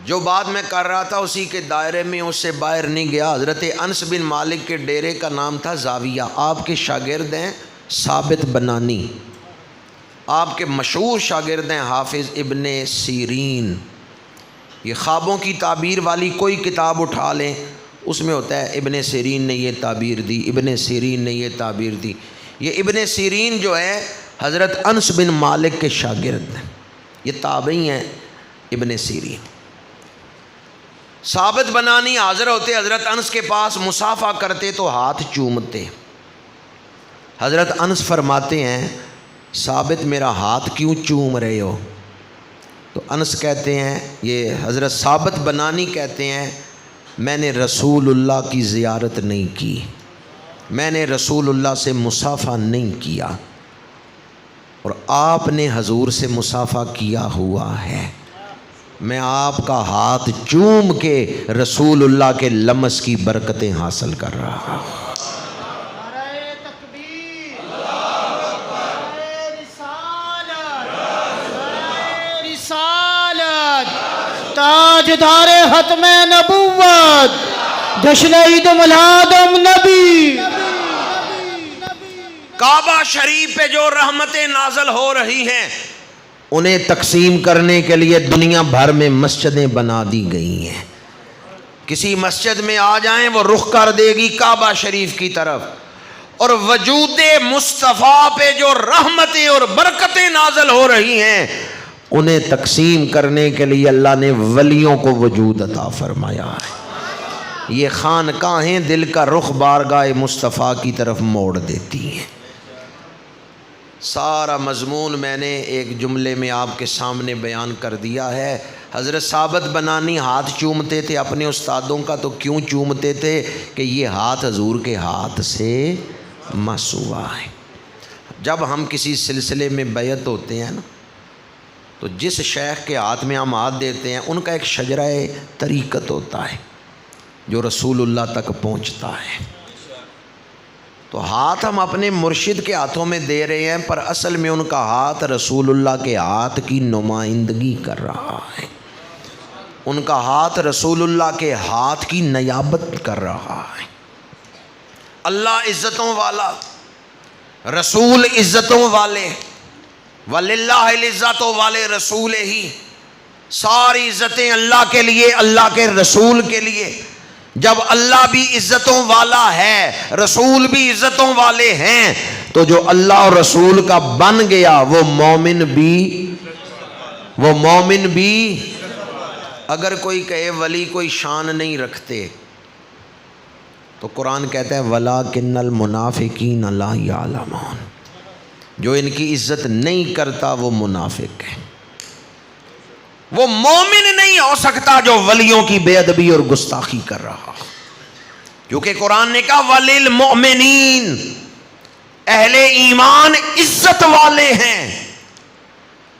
جو بات میں کر رہا تھا اسی کے دائرے میں، اس سے باہر نہیں گیا. حضرت انس بن مالک کے ڈیرے کا نام تھا زاویہ. آپ کے شاگرد ہیں ثابت بنانی، آپ کے مشہور شاگرد ہیں حافظ ابن سیرین. یہ خوابوں کی تعبیر والی کوئی کتاب اٹھا لیں، اس میں ہوتا ہے ابن سیرین نے یہ تعبیر دی، ابن سیرین نے یہ تعبیر دی. یہ ابن سیرین جو ہے حضرت انس بن مالک کے شاگرد ہیں، یہ تابعی ہیں ابن سیرین. ثابت بنانی حاضر ہوتے حضرت انس کے پاس، مصافحہ کرتے تو ہاتھ چومتے. حضرت انس فرماتے ہیں ثابت میرا ہاتھ کیوں چوم رہے ہو؟ تو انس کہتے ہیں، یہ حضرت ثابت بنانی کہتے ہیں، میں نے رسول اللہ کی زیارت نہیں کی، میں نے رسول اللہ سے مصافحہ نہیں کیا، اور آپ نے حضور سے مصافحہ کیا ہوا ہے. میں آپ کا ہاتھ چوم کے رسول اللہ کے لمس کی برکتیں حاصل کر رہا ہوں. تاجدار ختم نبوت، جشن عید میلاد نبی. کعبہ شریف پہ جو رحمتیں نازل ہو رہی ہیں انہیں تقسیم کرنے کے لیے دنیا بھر میں مسجدیں بنا دی گئی ہیں. کسی مسجد میں آ جائیں وہ رخ کر دے گی کعبہ شریف کی طرف. اور وجود مصطفیٰ پہ جو رحمتیں اور برکتیں نازل ہو رہی ہیں انہیں تقسیم کرنے کے لیے اللہ نے ولیوں کو وجود عطا فرمایا ہے. یہ خانقاہیں دل کا رخ بارگاہ مصطفیٰ کی طرف موڑ دیتی ہیں. سارا مضمون میں نے ایک جملے میں آپ کے سامنے بیان کر دیا ہے. حضرت ثابت بنانی ہاتھ چومتے تھے اپنے استادوں کا، تو کیوں چومتے تھے؟ کہ یہ ہاتھ حضور کے ہاتھ سے مس ہوا ہے. جب ہم کسی سلسلے میں بیعت ہوتے ہیں نا تو جس شیخ کے ہاتھ میں ہم ہاتھ دیتے ہیں ان کا ایک شجرہ طریقت ہوتا ہے جو رسول اللہ تک پہنچتا ہے. تو ہاتھ ہم اپنے مرشد کے ہاتھوں میں دے رہے ہیں، پر اصل میں ان کا ہاتھ رسول اللہ کے ہاتھ کی نمائندگی کر رہا ہے. ان کا ہاتھ رسول اللہ کے ہاتھ کی نیابت کر رہا ہے. اللہ عزتوں والا، رسول عزتوں والے، وَلِلَّهِ الْعِزَّةُ والے رسول ہی. ساری عزتیں اللہ کے لیے، اللہ کے رسول کے لیے. جب اللہ بھی عزتوں والا ہے، رسول بھی عزتوں والے ہیں، تو جو اللہ اور رسول کا بن گیا وہ مومن بھی. اگر کوئی کہے ولی کوئی شان نہیں رکھتے تو قرآن کہتا ہے وَلَٰكِنَّ الْمُنَافِقِينَ لَا يَعْلَمُونَ. جو ان کی عزت نہیں کرتا وہ منافق ہے. وہ مومن نہیں ہو سکتا جو ولیوں کی بے ادبی اور گستاخی کر رہا، کیونکہ قرآن نے کہا وَلِلْمُؤْمِنِينَ، اہل ایمان عزت والے ہیں.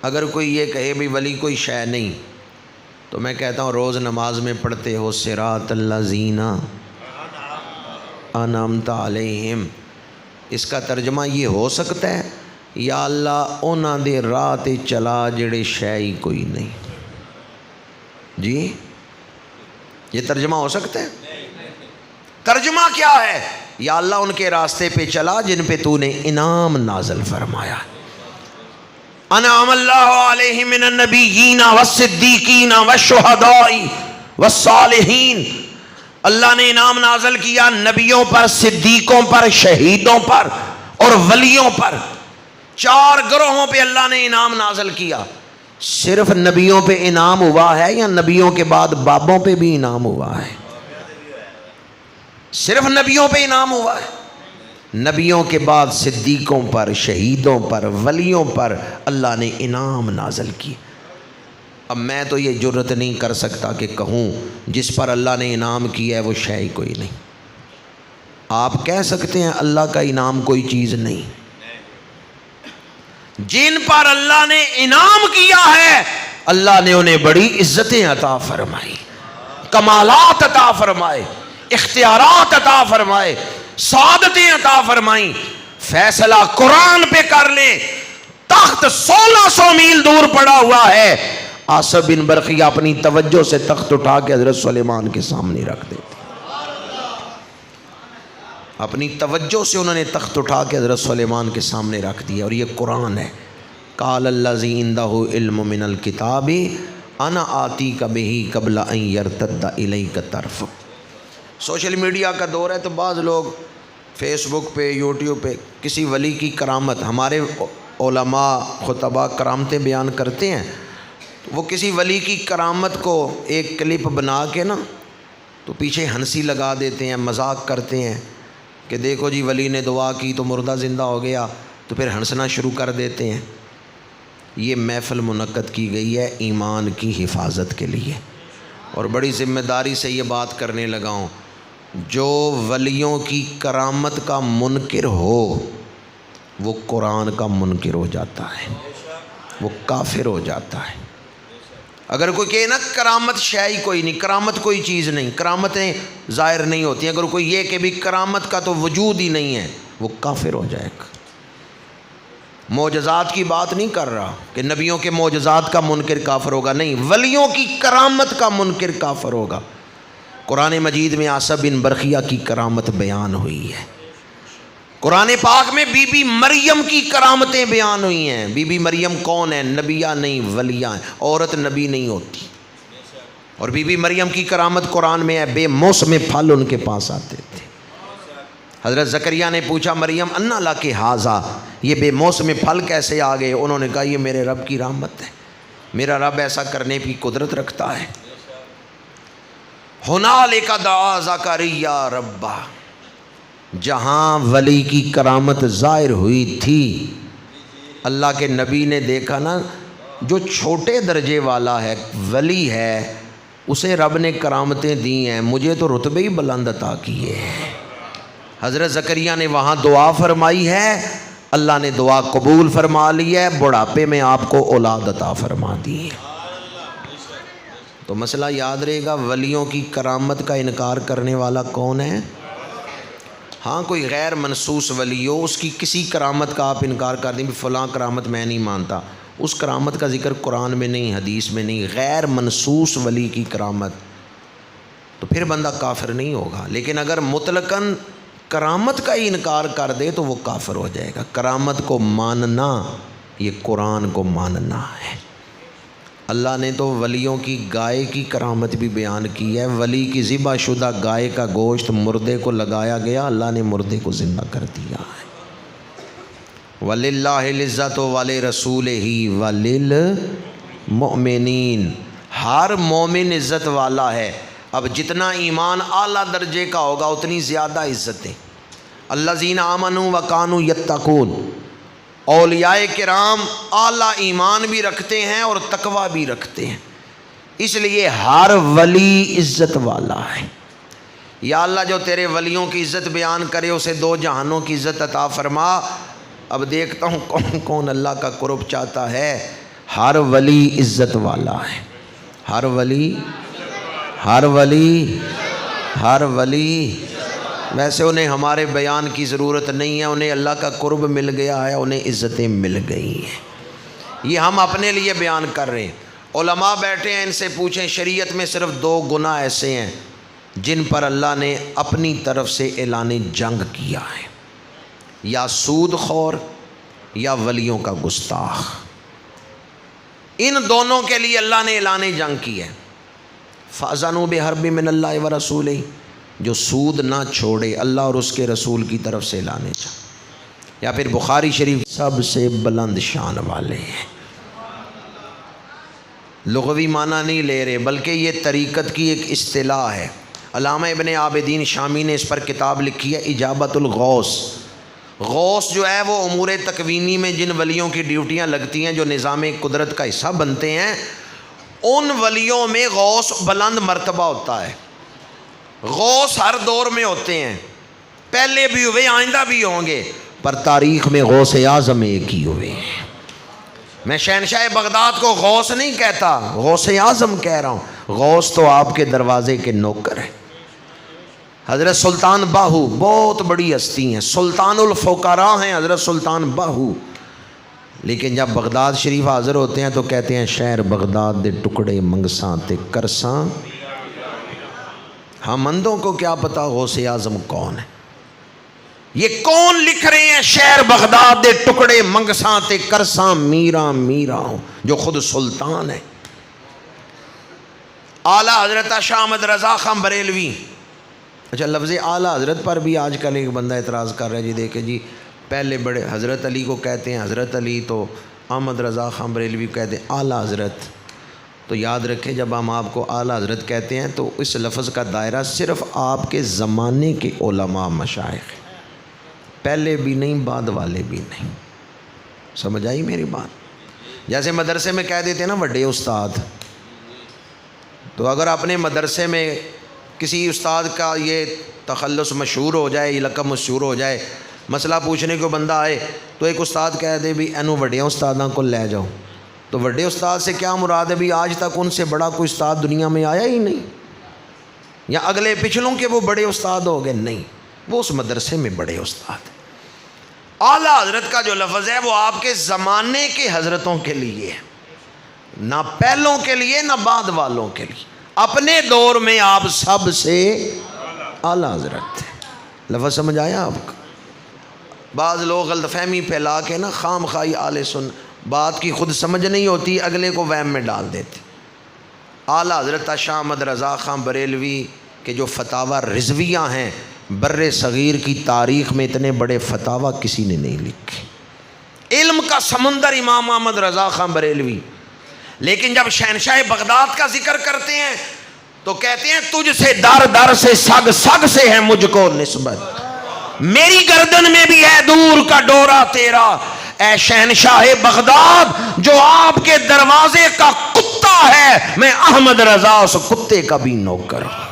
اگر کوئی یہ کہے بھی ولی کوئی شے نہیں، تو میں کہتا ہوں روز نماز میں پڑھتے ہو صراط الذین انعمت علیہم، اس کا ترجمہ یہ ہو سکتا ہے یا اللہ انہاں دے راہ تے چلا جڑے شے ہی کوئی نہیں. جی یہ ترجمہ ہو سکتا ہے؟ ترجمہ کیا ہے؟ یا اللہ ان کے راستے پہ چلا جن پہ تو نے انعام نازل فرمایا. انعم اللہ علیہم من النبیین والصدیقین والشہداء والصالحین. اللہ نے انعام نازل کیا نبیوں پر، صدیقوں پر، شہیدوں پر اور ولیوں پر. 4 گروہوں پہ اللہ نے انعام نازل کیا. صرف نبیوں پہ انعام ہوا ہے یا نبیوں کے بعد بابوں پہ بھی انعام ہوا ہے؟ صرف نبیوں پہ انعام ہوا ہے. نبیوں کے بعد صدیقوں پر، شہیدوں پر، ولیوں پر اللہ نے انعام نازل کی. اب میں تو یہ جرت نہیں کر سکتا کہ کہوں جس پر اللہ نے انعام کیا ہے وہ شے ہی کوئی نہیں. آپ کہہ سکتے ہیں اللہ کا انعام کوئی چیز نہیں. جن پر اللہ نے انعام کیا ہے اللہ نے انہیں بڑی عزتیں عطا فرمائی، کمالات عطا فرمائے، اختیارات عطا فرمائے، سعادتیں عطا فرمائیں. فیصلہ قرآن پہ کر لیں، تخت 1600 میل دور پڑا ہوا ہے. آصف بن برقیہ اپنی توجہ سے تخت اٹھا کے حضرت سلیمان کے سامنے رکھ دیتے. اپنی توجہ سے انہوں نے تخت اٹھا کے حضرت سلیمان کے سامنے رکھ دیا. اور یہ قرآن ہے. قال الذی عندہ علم من الکتاب انا آتیک بہ قبل ان یرتد الیک طرفک. سوشل میڈیا کا دور ہے تو بعض لوگ فیس بک پہ، یوٹیوب پہ کسی ولی کی کرامت، ہمارے علماء خطبہ کرامتیں بیان کرتے ہیں، وہ کسی ولی کی کرامت کو ایک کلپ بنا کے نا تو پیچھے ہنسی لگا دیتے ہیں، مذاق کرتے ہیں کہ دیکھو جی ولی نے دعا کی تو مردہ زندہ ہو گیا، تو پھر ہنسنا شروع کر دیتے ہیں. یہ محفل منعقد کی گئی ہے ایمان کی حفاظت کے لیے، اور بڑی ذمہ داری سے یہ بات کرنے لگا ہوں. جو ولیوں کی کرامت کا منکر ہو وہ قرآن کا منکر ہو جاتا ہے، وہ کافر ہو جاتا ہے. اگر کوئی کہے نا کرامت شے ہی کوئی نہیں، کرامت کوئی چیز نہیں، کرامتیں ظاہر نہیں ہوتی، اگر کوئی یہ کہ بھی کرامت کا تو وجود ہی نہیں ہے، وہ کافر ہو جائے گا. معجزات کی بات نہیں کر رہا کہ نبیوں کے معجزات کا منکر کافر ہوگا، نہیں، ولیوں کی کرامت کا منکر کافر ہوگا. قرآن مجید میں آصف بن برقیہ کی کرامت بیان ہوئی ہے. قرآن پاک میں بی بی مریم کی کرامتیں بیان ہوئی ہیں. بی بی مریم کون ہے؟ نبیہ نہیں ولیہ ہیں. عورت نبی نہیں ہوتی. اور بی بی مریم کی کرامت قرآن میں ہے، بے موسم پھل ان کے پاس آتے تھے. حضرت زکریہ نے پوچھا مریم انا لک ھذا، یہ بے موسم پھل کیسے آ گئے؟ انہوں نے کہا یہ میرے رب کی رحمت ہے، میرا رب ایسا کرنے کی قدرت رکھتا ہے. ہنالک دعا زکریا ربہ، جہاں ولی کی کرامت ظاہر ہوئی تھی، اللہ کے نبی نے دیکھا نا جو چھوٹے درجے والا ہے، ولی ہے، اسے رب نے کرامتیں دی ہیں، مجھے تو رتبے ہی بلند عطا کیے ہیں. حضرت زکریا نے وہاں دعا فرمائی ہے، اللہ نے دعا قبول فرما لی ہے، بڑھاپے میں آپ کو اولاد عطا فرما دی ہے. تو مسئلہ یاد رہے گا، ولیوں کی کرامت کا انکار کرنے والا کون ہے؟ ہاں کوئی غیر منصوص ولی ہو، اس کی کسی کرامت کا آپ انکار کر دیں، فلاں کرامت میں نہیں مانتا، اس کرامت کا ذکر قرآن میں نہیں، حدیث میں نہیں، غیر منصوص ولی کی کرامت، تو پھر بندہ کافر نہیں ہوگا. لیکن اگر مطلقاً کرامت کا ہی انکار کر دے تو وہ کافر ہو جائے گا. کرامت کو ماننا یہ قرآن کو ماننا ہے. اللہ نے تو ولیوں کی گائے کی کرامت بھی بیان کی ہے. ولی کی ذبح شدہ گائے کا گوشت مردے کو لگایا گیا، اللہ نے مردے کو زندہ کر دیا ہے. وَلِلَّهِ الْعِزَّةُ وَلِرَسُولِهِ وَلِلْمُؤْمِنِينَ، ہر مومن عزت والا ہے. اب جتنا ایمان اعلیٰ درجے کا ہوگا اتنی زیادہ عزتیں. الَّذِينَ آمَنُوا وَكَانُوا يَتَّقُونَ، اولیاء کرام اعلیٰ ایمان بھی رکھتے ہیں اور تقوی بھی رکھتے ہیں، اس لیے ہر ولی عزت والا ہے. یا اللہ جو تیرے ولیوں کی عزت بیان کرے اسے دو جہانوں کی عزت عطا فرما. اب دیکھتا ہوں کون کون اللہ کا قرب چاہتا ہے. ہر ولی عزت والا ہے، ہر ولی، ہر ولی، ہر ولی. ویسے انہیں ہمارے بیان کی ضرورت نہیں ہے، انہیں اللہ کا قرب مل گیا ہے، انہیں عزتیں مل گئی ہیں. یہ ہم اپنے لیے بیان کر رہے ہیں. علماء بیٹھے ہیں، ان سے پوچھیں شریعت میں صرف دو گناہ ایسے ہیں جن پر اللہ نے اپنی طرف سے اعلان جنگ کیا ہے، یا سود خور یا ولیوں کا گستاخ. ان دونوں کے لیے اللہ نے اعلان جنگ کی ہے. فَأَذَنُوا بِحَرْبٍ مِّنَ اللَّهِ وَرَسُولِهِ، جو سود نہ چھوڑے، اللہ اور اس کے رسول کی طرف سے اعلان جنگ. یا پھر بخاری شریف سب سے بلند شان والے ہیں. لغوی معنی نہیں لے رہے بلکہ یہ طریقت کی ایک اصطلاح ہے. علامہ ابن عابدین شامی نے اس پر کتاب لکھی ہے اجابت الغوث. غوث جو ہے وہ امور تکوینی میں جن ولیوں کی ڈیوٹیاں لگتی ہیں جو نظام قدرت کا حصہ بنتے ہیں، ان ولیوں میں غوث بلند مرتبہ ہوتا ہے. غوث ہر دور میں ہوتے ہیں، پہلے بھی ہوئے آئندہ بھی ہوں گے، پر تاریخ میں غوث اعظم ایک ہی ہوئے ہیں. میں شہنشاہ بغداد کو غوث نہیں کہتا، غوث اعظم کہہ رہا ہوں. غوث تو آپ کے دروازے کے نوکر ہیں. حضرت سلطان باہو بہت بڑی ہستی ہیں، سلطان الفقراء ہیں حضرت سلطان باہو. لیکن جب بغداد شریف حاضر ہوتے ہیں تو کہتے ہیں شہر بغداد دے ٹکڑے منگساں تے کرساں. ہم اندھوں کو کیا پتا غوث اعظم کون ہے؟ یہ کون لکھ رہے ہیں شہر بغداد دے ٹکڑے منگساں تے کرساں میراں میراں ہوں، جو خود سلطان ہے. اعلیٰ حضرت شاہ احمد رضا خان بریلوی. اچھا لفظ اعلیٰ حضرت پر بھی آج کل ایک بندہ اعتراض کر رہا ہے، جی دیکھیں جی پہلے بڑے حضرت علی کو کہتے ہیں حضرت علی، تو احمد رضا خان بریلوی کو کہتے ہیں اعلیٰ حضرت. تو یاد رکھیں جب ہم آپ کو اعلیٰ حضرت کہتے ہیں تو اس لفظ کا دائرہ صرف آپ کے زمانے کے علماء مشائخ، پہلے بھی نہیں بعد والے بھی نہیں. سمجھ آئی میری بات؟ جیسے مدرسے میں کہہ دیتے ہیں نا وڈے استاد، تو اگر اپنے مدرسے میں کسی استاد کا یہ تخلص مشہور ہو جائے، یہ لقب مشہور ہو جائے، مسئلہ پوچھنے کو بندہ آئے تو ایک استاد کہہ دے بھی اینو وڈیاں استاداں کو لے جاؤ. تو وڈے استاد سے کیا مراد ہے؟ بھی آج تک ان سے بڑا کوئی استاد دنیا میں آیا ہی نہیں، یا اگلے پچھلوں کے وہ بڑے استاد ہو گئے؟ نہیں، وہ اس مدرسے میں بڑے استاد ہیں. اعلیٰ حضرت کا جو لفظ ہے وہ آپ کے زمانے کے حضرتوں کے لیے ہے، نہ پہلوں کے لیے نہ بعد والوں کے لیے. اپنے دور میں آپ سب سے اعلیٰ حضرت تھے. لفظ سمجھ آیا آپ کو؟ بعض لوگ غلط فہمی پھیلا کے نا خام خواہی آل سن بات کی خود سمجھ نہیں ہوتی، اگلے کو وہم میں ڈال دیتے۔ اعلیٰ حضرت شاہ احمد رضا خان بریلوی کے جو فتاوی رضویہ ہیں، بر صغیر کی تاریخ میں اتنے بڑے فتاوی کسی نے نہیں لکھے۔ علم کا سمندر امام احمد رضا خان بریلوی، لیکن جب شہنشاہ بغداد کا ذکر کرتے ہیں تو کہتے ہیں تجھ سے در در سے سگ سگ سے ہے مجھ کو نسبت، میری گردن میں بھی ہے دور کا ڈورا تیرا، اے شہنشاہ بغداد جو آپ کے دروازے کا کتا ہے، میں احمد رضا اس کتے کا بھی نوکر ہوں۔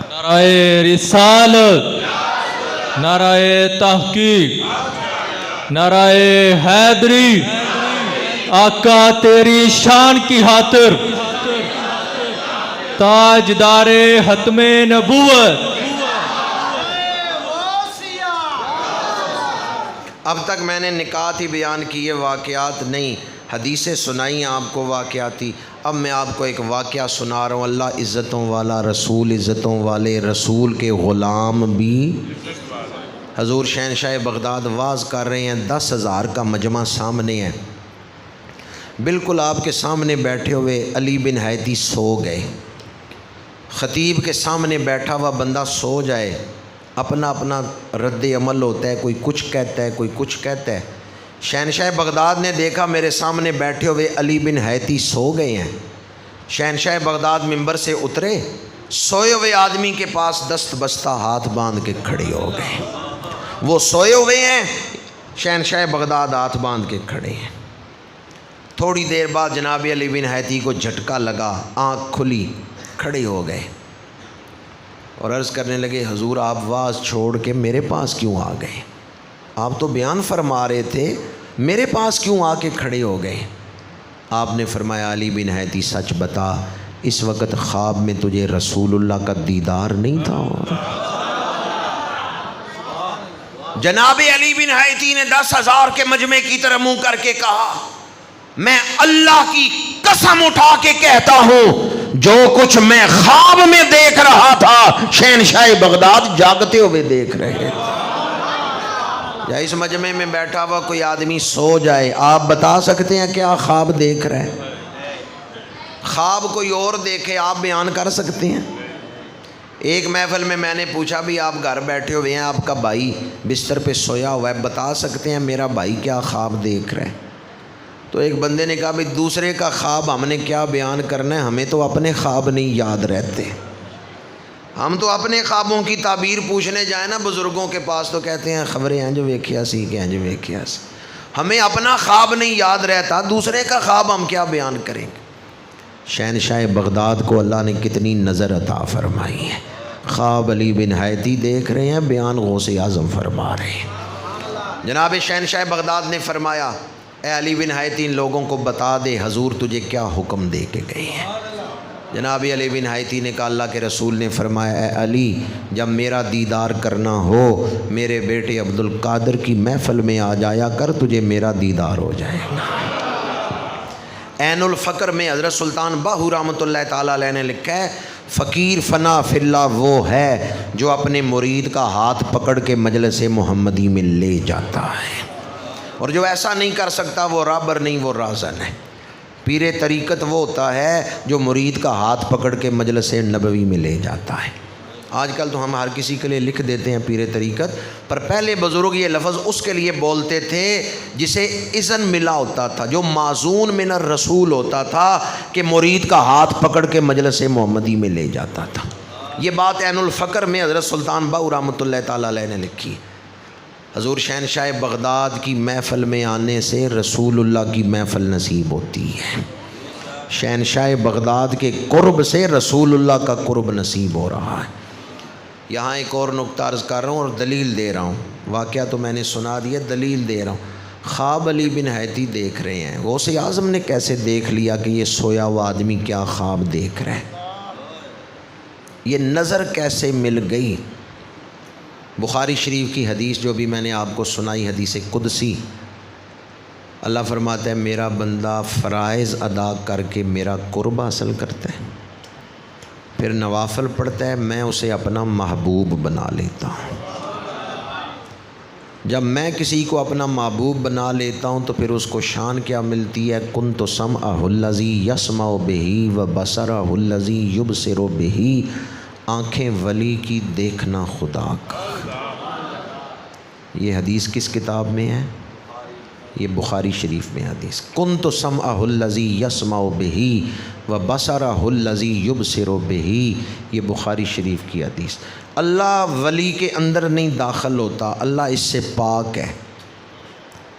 نعرہ رسالت، نعرہ تحقیق، نعرہ حیدری، آقا تیری شان کی خاطر تاجدار ختم نبوت۔ اب تک میں نے نکات ہی بیان کیے، واقعات نہیں، حدیثیں سنائی آپ کو واقعاتی۔ اب میں آپ کو ایک واقعہ سنا رہا ہوں۔ اللہ عزتوں والا، رسول عزتوں والے، رسول کے غلام بھی حضور شہنشاہ بغداد واز کر رہے ہیں۔ 10,000 کا مجمع سامنے ہے، بالکل آپ کے سامنے بیٹھے ہوئے علی بن حیدی سو گئے۔ خطیب کے سامنے بیٹھا ہوا بندہ سو جائے، اپنا اپنا رد عمل ہوتا ہے، کوئی کچھ کہتا ہے کوئی کچھ کہتا ہے۔ شہنشاہ بغداد نے دیکھا میرے سامنے بیٹھے ہوئے علی بن حیدی سو گئے ہیں۔ شہنشاہ بغداد منبر سے اترے، سوئے ہوئے آدمی کے پاس دست بستہ ہاتھ باندھ کے کھڑے ہو گئے۔ وہ سوئے ہوئے ہیں، شہنشاہ بغداد ہاتھ باندھ کے کھڑے ہیں۔ تھوڑی دیر بعد جناب علی بن حیدی کو جھٹکا لگا، آنکھ کھلی، کھڑے ہو گئے اور عرض کرنے لگے حضور آپ واز چھوڑ کے میرے پاس کیوں آ گئے؟ آپ تو بیان فرما رہے تھے، میرے پاس کیوں آ کے کھڑے ہو گئے؟ آپ نے فرمایا علی بن حیدی سچ بتا، اس وقت خواب میں تجھے رسول اللہ کا دیدار نہیں تھا؟ اور جناب علی بن حیدی نے 10,000 کے مجمع کی طرف منہ کر کے کہا، میں اللہ کی قسم اٹھا کے کہتا ہوں جو کچھ میں خواب میں دیکھ رہا تھا شہنشاہ بغداد جاگتے ہوئے دیکھ رہے تھے۔ یا اس مجمع میں بیٹھا ہوا کوئی آدمی سو جائے، آپ بتا سکتے ہیں کیا خواب دیکھ رہے ہیں؟ خواب کوئی اور دیکھے آپ بیان کر سکتے ہیں؟ ایک محفل میں نے پوچھا بھی آپ گھر بیٹھے ہوئے ہیں، آپ کا بھائی بستر پہ سویا ہوا ہے، بتا سکتے ہیں میرا بھائی کیا خواب دیکھ رہے ہیں؟ تو ایک بندے نے کہا بھی دوسرے کا خواب ہم نے کیا بیان کرنا ہے، ہمیں تو اپنے خواب نہیں یاد رہتے، ہم تو اپنے خوابوں کی تعبیر پوچھنے جائیں نا بزرگوں کے پاس تو کہتے ہیں خبریں ہیں جو ویکھیا سی کہ ہیں جو ویکھیا سی، ہمیں اپنا خواب نہیں یاد رہتا، دوسرے کا خواب ہم کیا بیان کریں گے؟ شہنشاہ بغداد کو اللہ نے کتنی نظر عطا فرمائی ہے، خواب علی بن حیدی دیکھ رہے ہیں، بیان غوث اعظم فرما رہے ہیں۔ جناب شہنشاہ بغداد نے فرمایا اے علی بن حیدی ان لوگوں کو بتا دے حضور تجھے کیا حکم دے کے گئے ہیں۔ جناب علی بن حیدی نے کہا اللہ کے رسول نے فرمایا اے علی جب میرا دیدار کرنا ہو میرے بیٹے عبد القادر کی محفل میں آ جایا کر، تجھے میرا دیدار ہو جائے گا۔ عین الفقر میں حضرت سلطان باہو رحمۃ اللہ تعالیٰ علیہ نے لکھا ہے فقیر فنا فی اللہ وہ ہے جو اپنے مرید کا ہاتھ پکڑ کے مجلس محمدی میں لے جاتا ہے، اور جو ایسا نہیں کر سکتا وہ رابر نہیں، وہ رازن ہے۔ پیر طریقت وہ ہوتا ہے جو مرید کا ہاتھ پکڑ کے مجلس نبوی میں لے جاتا ہے۔ آج کل تو ہم ہر کسی کے لیے لکھ دیتے ہیں پیر طریقت، پر پہلے بزرگ یہ لفظ اس کے لیے بولتے تھے جسے اذن ملا ہوتا تھا، جو معزون من الرسول ہوتا تھا کہ مرید کا ہاتھ پکڑ کے مجلس محمدی میں لے جاتا تھا۔ یہ بات عین الفقر میں حضرت سلطان باہو رحمۃ اللہ تعالیٰ علیہ نے لکھی۔ حضور شہنشاہ بغداد کی محفل میں آنے سے رسول اللہ کی محفل نصیب ہوتی ہے، شہنشاہ بغداد کے قرب سے رسول اللہ کا قرب نصیب ہو رہا ہے۔ یہاں ایک اور نقطہ عرض کر رہا ہوں اور دلیل دے رہا ہوں، واقعہ تو میں نے سنا دیا، دلیل دے رہا ہوں۔ خواب علی بن حیدی دیکھ رہے ہیں، غوث اعظم نے کیسے دیکھ لیا کہ یہ سویا ہوا آدمی کیا خواب دیکھ رہا ہے؟ یہ نظر کیسے مل گئی؟ بخاری شریف کی حدیث جو بھی میں نے آپ کو سنائی، حدیث قدسی، اللہ فرماتا ہے میرا بندہ فرائض ادا کر کے میرا قرب حاصل کرتا ہے، پھر نوافل پڑھتا ہے، میں اسے اپنا محبوب بنا لیتا ہوں۔ جب میں کسی کو اپنا محبوب بنا لیتا ہوں تو پھر اس کو شان کیا ملتی ہے؟ کنت سمعہ الذی یسمع بہ و بصرہ الذی یبصر بہ، آنکھیں ولی کی، دیکھنا خدا کا۔ یہ حدیث کس کتاب میں ہے؟ یہ بخاری شریف میں حدیث۔ کنت سمعہ الذی یسمع بہ و بصرہ الذی یبصر بہ، یہ بخاری شریف کی حدیث۔ اللہ ولی کے اندر نہیں داخل ہوتا، اللہ اس سے پاک ہے،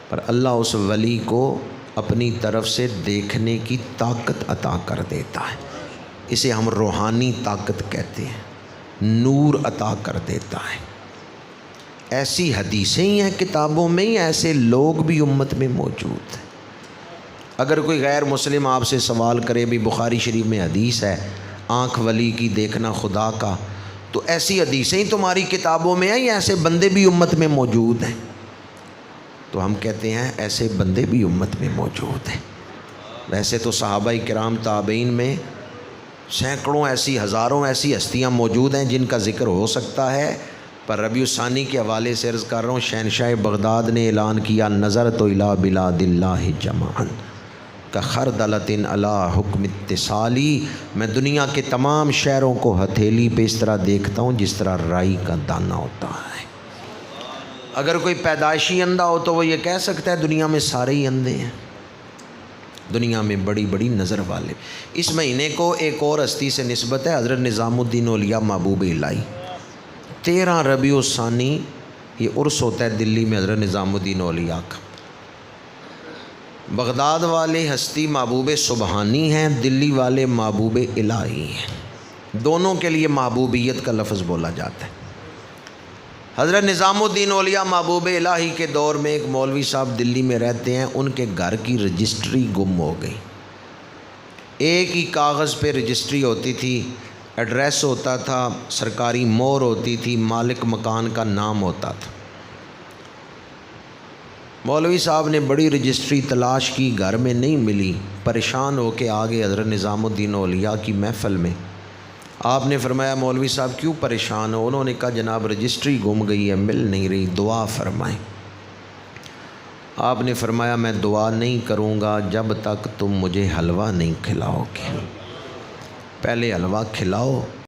پر اللہ اس ولی کو اپنی طرف سے دیکھنے کی طاقت عطا کر دیتا ہے۔ اسے ہم روحانی طاقت کہتے ہیں، نور عطا کر دیتا ہے۔ ایسی حدیثیں ہی ہیں کتابوں میں، ہی ایسے لوگ بھی امت میں موجود ہیں۔ اگر کوئی غیر مسلم آپ سے سوال کرے بھی بخاری شریف میں حدیث ہے آنکھ ولی کی، دیکھنا خدا کا، تو ایسی حدیثیں ہی تمہاری کتابوں میں ہیں یا ایسے بندے بھی امت میں موجود ہیں؟ تو ہم کہتے ہیں ایسے بندے بھی امت میں موجود ہیں۔ ویسے تو صحابہ کرام تابعین میں سینکڑوں ایسی، ہزاروں ایسی ہستیاں موجود ہیں جن کا ذکر ہو سکتا ہے، پر ربیع الثانی کے حوالے سے عرض کر رہا ہوں، شہنشاہ بغداد نے اعلان کیا، نظرت الی بلاد اللہ جمعا کخردلۃ علی حکم اتصالی، میں دنیا کے تمام شہروں کو ہتھیلی پہ اس طرح دیکھتا ہوں جس طرح رائی کا دانہ ہوتا ہے۔ اگر کوئی پیدائشی اندھا ہو تو وہ یہ کہہ سکتا ہے دنیا میں سارے ہی اندھے ہیں، دنیا میں بڑی بڑی نظر والے۔ اس مہینے کو ایک اور ہستی سے نسبت ہے، حضرت نظام الدین اولیاء محبوب الہی۔ 13 ربیع الثانی یہ عرس ہوتا ہے دلی میں حضرت نظام الدین اولیاء کا۔ بغداد والے ہستی محبوب سبحانی ہیں، دلی والے محبوب الہی ہیں، دونوں کے لیے محبوبیت کا لفظ بولا جاتا ہے۔ حضرت نظام الدین اولیاء محبوب الہی کے دور میں ایک مولوی صاحب دلی میں رہتے ہیں، ان کے گھر کی رجسٹری گم ہو گئی۔ ایک ہی کاغذ پہ رجسٹری ہوتی تھی، ایڈریس ہوتا تھا، سرکاری مہر ہوتی تھی، مالک مکان کا نام ہوتا تھا۔ مولوی صاحب نے بڑی رجسٹری تلاش کی، گھر میں نہیں ملی، پریشان ہو کے آگے حضرت نظام الدین اولیاء کی محفل میں۔ آپ نے فرمایا مولوی صاحب کیوں پریشان ہو؟ انہوں نے کہا جناب رجسٹری گم گئی ہے، مل نہیں رہی، دعا فرمائیں۔ آپ نے فرمایا میں دعا نہیں کروں گا جب تک تم مجھے حلوہ نہیں کھلاؤ گے، پہلے حلوہ کھلاؤ